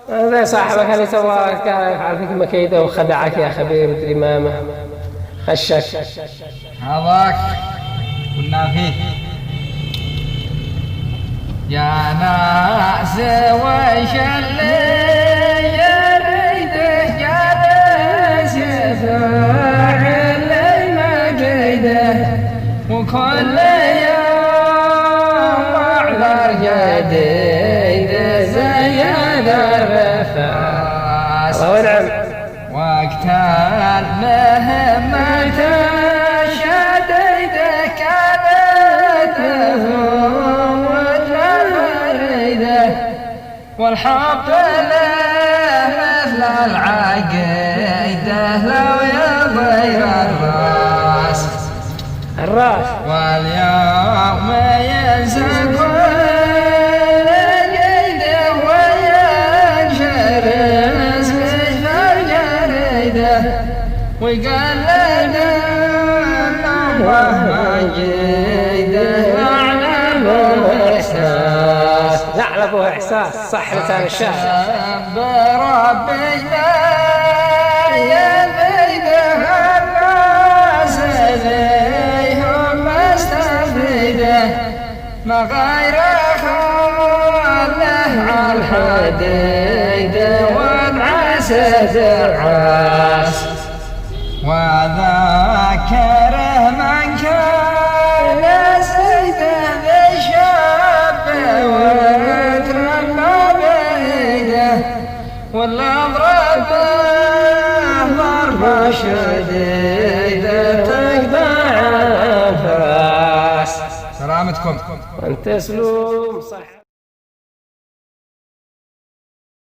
هذا صاحبك اللي سوى يفعل فيك مكيده وخدعك يا خبير مدري ما خشك. هذاك كنا فيه يا ناس وش اللي يريده جالس يفعل اللي ما قيده وكل يوم على جديده زي الرفاس. ونعم وقت المهمة شديده كانت والحب له مثل العقيدة لو يضير الراس واليوم ينسى كل قيده وينشرس مثل الجريدة ويقلد النظام جيده يعلمه إحساس. نعلمه إحساس صح لسان الشاعر. بربي لا يفيده الناس فيهم مستفيده ما غيره له الحديده والعسى العاس وذاكره من كان سيده بالشاب وتربى بيده والأضرب ضربة شديدة تقطع الأنفاس. سلامتكم. وانت سلوم صح.